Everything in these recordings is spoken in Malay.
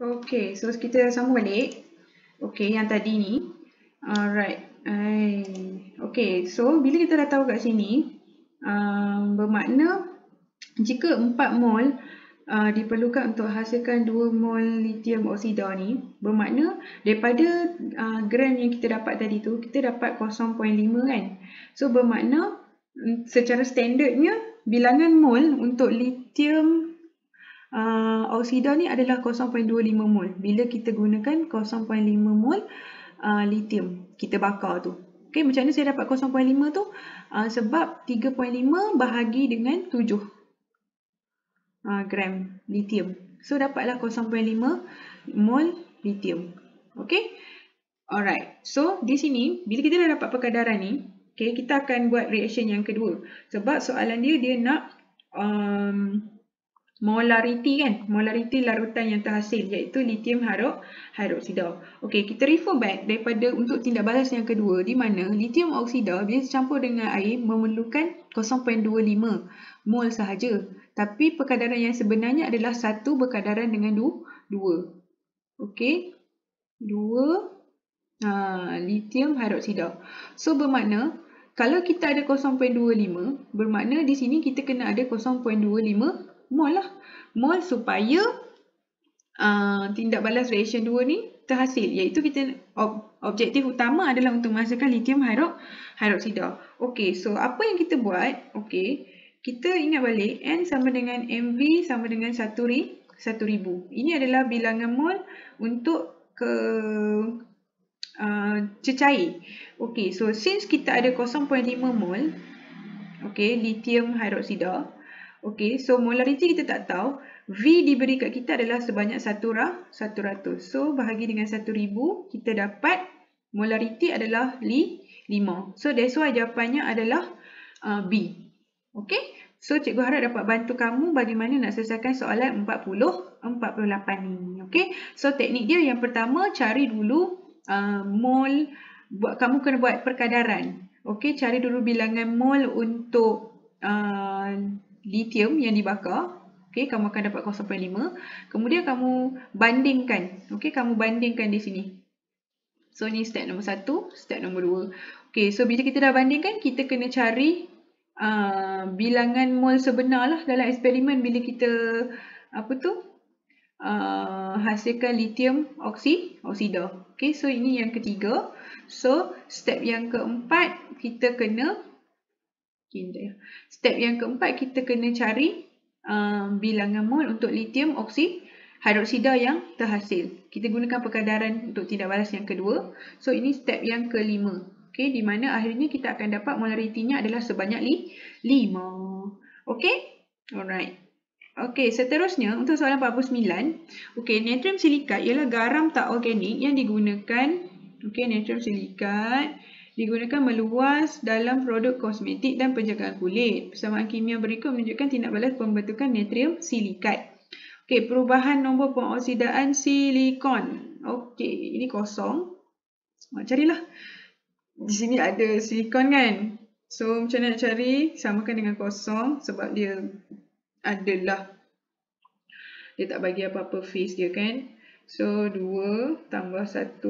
Okay, so kita sambung balik. Okay, yang tadi ni. Alright. Okay, so bila kita dah tahu kat sini, bermakna jika 4 mol diperlukan untuk hasilkan 2 mol lithium oksida ni, bermakna daripada gram yang kita dapat tadi tu, kita dapat 0.5 kan. So bermakna secara standardnya bilangan mol untuk lithium oksida ni adalah 0.25 mol bila kita gunakan 0.5 mol lithium kita bakar tu. Okay, macam mana saya dapat 0.5 tu? Sebab 3.5 bahagi dengan 7 gram lithium. So dapatlah 0.5 mol lithium. Okay. Alright. So di sini bila kita dah dapat perkadaran ni, okay, kita akan buat reaction yang kedua. Sebab soalan dia nak molarity kan, molarity larutan yang terhasil iaitu lithium hydroxida. Okey, kita refer back daripada untuk tindak balas yang kedua di mana lithium oksida bila campur dengan air memerlukan 0.25 mol sahaja. Tapi perkadaran yang sebenarnya adalah satu berkadaran dengan 2. Okey. 2 lithium hydroxida. So bermakna kalau kita ada 0.25, bermakna di sini kita kena ada 0.25 mol lah. Mol supaya tindak balas reaction 2 ni terhasil. Iaitu kita objektif utama adalah untuk menghasilkan lithium hydroxida. Okey, so apa yang kita buat? Okey, kita ingat balik N sama dengan MV sama dengan 1000. Ini adalah bilangan mol untuk cecair. Okey, so since kita ada 0.5 mol lithium hydroxida. Okey, so molarity kita tak tahu. V diberi kat kita adalah sebanyak 100. So bahagi dengan 1000, kita dapat molarity adalah 5. So that's why jawapannya adalah B. Okey, so cikgu harap dapat bantu kamu bagaimana nak selesaikan soalan 48 ni. Okey, so teknik dia yang pertama cari dulu mol, kamu kena buat perkadaran. Okey, cari dulu bilangan mol untuk lithium yang dibakar. Okey, kamu akan dapat 0.5. Kemudian kamu bandingkan. Okey, kamu bandingkan di sini. So ni step nombor 1, step nombor 2. Okey, so bila kita dah bandingkan, kita kena cari bilangan mol sebenar lah dalam eksperimen bila kita hasilkan lithium oksida. Okey, so ini yang ketiga. So step yang keempat kita kena cari bilangan mol untuk lithium hydroxida yang terhasil. Kita gunakan perkadaran untuk tindak balas yang kedua. So ini step yang kelima. Okey, di mana akhirnya kita akan dapat molarity-nya adalah sebanyak 5. Okey? Alright. Okey, seterusnya untuk soalan 49. Okey, natrium silikat ialah garam tak organik yang digunakan. Okey, natrium silikat digunakan meluas dalam produk kosmetik dan penjagaan kulit. Persamaan kimia berikut menunjukkan tindak balas pembentukan natrium silikat. Okey, perubahan nombor pengoksidaan silikon. Okey, ini kosong. Carilah. Di sini ada silikon kan. So, macam mana nak cari? Samakan dengan kosong sebab dia adalah, dia tak bagi apa-apa phase dia kan. So 2 tambah 1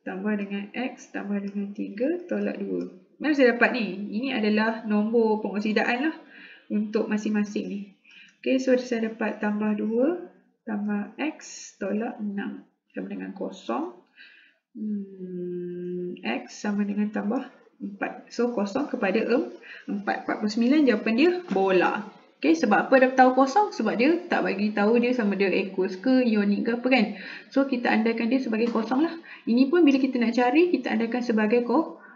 tambah dengan X tambah dengan 3 tolak 2. Mana saya dapat ni? Ini adalah nombor pengoksidaan lah untuk masing-masing ni. Okay, so saya dapat tambah 2 tambah X tolak 6 sama dengan kosong. X sama dengan tambah 4. So kosong kepada 4. 49 jawapan dia bola. Okay, sebab apa dah tahu kosong? Sebab dia tak bagi tahu dia sama dia aqueous ke ionik ke apa kan. So kita andaikan dia sebagai kosong lah. Ini pun bila kita nak cari, kita andaikan sebagai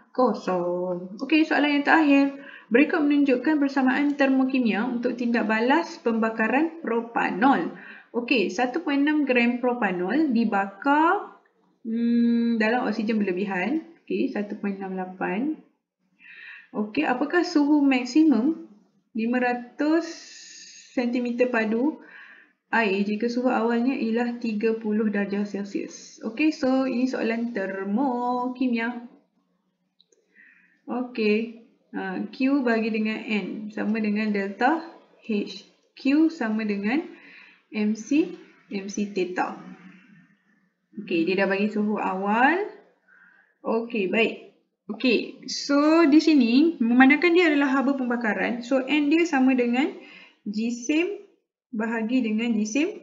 kosong. Okay, soalan yang terakhir. Berikut menunjukkan persamaan termokimia untuk tindak balas pembakaran propanol. Okay, 1.6 gram propanol dibakar dalam oksigen berlebihan. Okay, 1.68. Okay, apakah suhu maksimum 500 cm padu air jika suhu awalnya ialah 30 darjah Celsius. Okey, so ini soalan termokimia. Okey, Q bagi dengan N sama dengan delta H. Q sama dengan MC theta. Okay, dia dah bagi suhu awal. Okay, baik. Okay, so di sini memandangkan dia adalah haba pembakaran. So N dia sama dengan jisim bahagi dengan jisim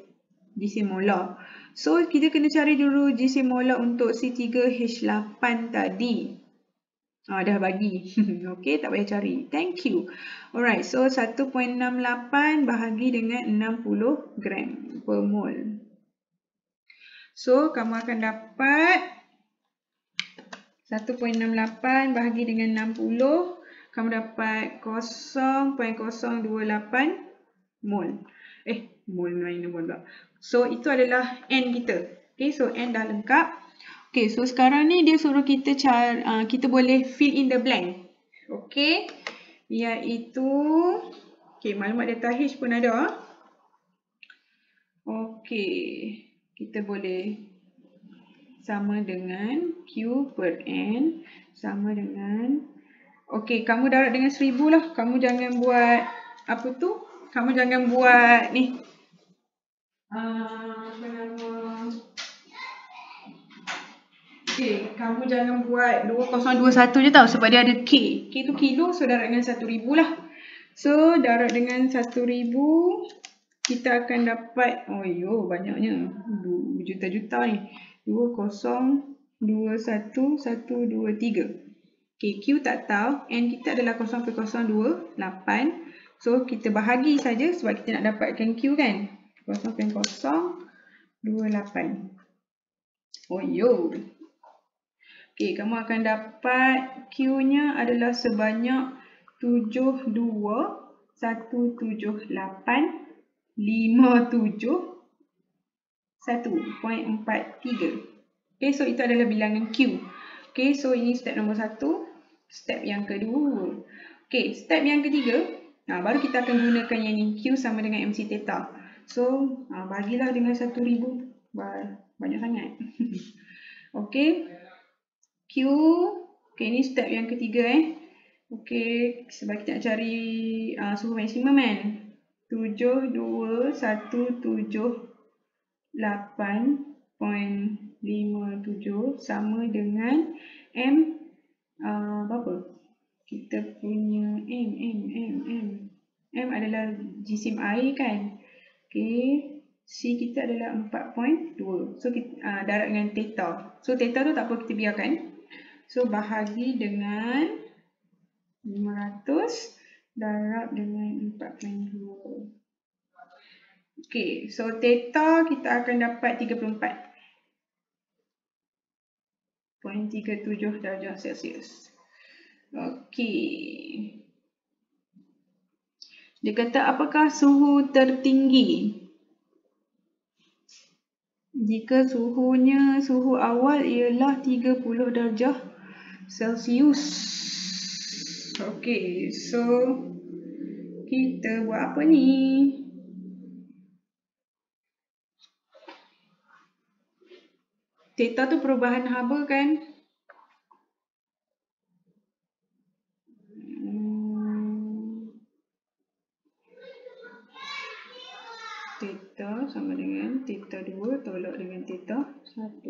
molar. So kita kena cari dulu jisim molar untuk C3H8 tadi. Dah bagi. Okay, tak payah cari. Thank you. Alright, so 1.68 bahagi dengan 60 gram per mol. So kamu akan dapat 1.68 bahagi dengan 60, kamu dapat 0.028 mol. Mol lain pula. So itu adalah N kita. Okay, so N dah lengkap. Okay, so sekarang ni dia suruh kita kita boleh fill in the blank. Okay, iaitu maklumat data H pun ada. Okay, kita boleh sama dengan Q per N sama dengan, okay, kamu darab dengan 1000 lah. Kamu jangan buat apa tu, kamu jangan buat ni okay, kamu jangan buat 2021 je tau, sebab dia ada K. K tu kilo, so darab dengan 1000 lah. So darab dengan 1000, kita akan dapat, banyaknya, berjuta-juta ni. 2021 123. Okay, Q tak tahu, N kita adalah 0.028. So kita bahagi saja sebab kita nak dapatkan Q kan. 0.028. Okay, kamu akan dapat Q nya adalah sebanyak 72,178,57 1.43. Okay, so itu adalah bilangan Q. Okay, so ini step nombor 1. Step yang kedua. Okay, step yang ketiga. Baru kita akan gunakan yang ni. Q sama dengan MC theta. So, bagilah dengan 1000. Banyak sangat. Okay. Q. Okay, ini step yang ketiga Okay, sebab kita nak cari suhu maksimum kan. 72,178.57 sama dengan M berapa? Kita punya M adalah jisim air kan. Okay, C kita adalah 4.2. So kita darab dengan theta. So theta tu tak apa, kita biarkan. So bahagi dengan 500 darab dengan 4.2. Okay, so theta kita akan dapat 34.37 darjah Celsius. Okay. Dia kata apakah suhu tertinggi? Jika suhu awal ialah 30 darjah Celsius. Okay, so kita buat apa ni? Theta tu perubahan haba kan? Theta sama dengan theta 2 tolak dengan theta 1.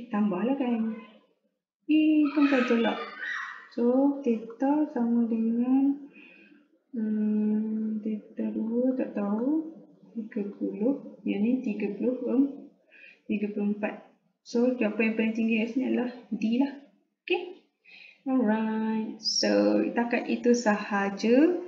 Tambahlah kan? Kan tolak. So, theta sama dengan theta 2 tak tahu 30. Yang ni 34. So, jawapan yang paling tinggi kat sini adalah D lah. Okay. Alright. So, takat itu sahaja.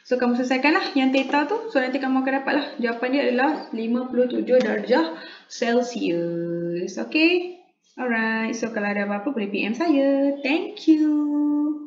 So, kamu selesaikanlah yang theta tu. So, nanti kamu akan dapatlah jawapan dia adalah 57 darjah Celsius. Okay. Alright. So, kalau ada apa-apa boleh PM saya. Thank you.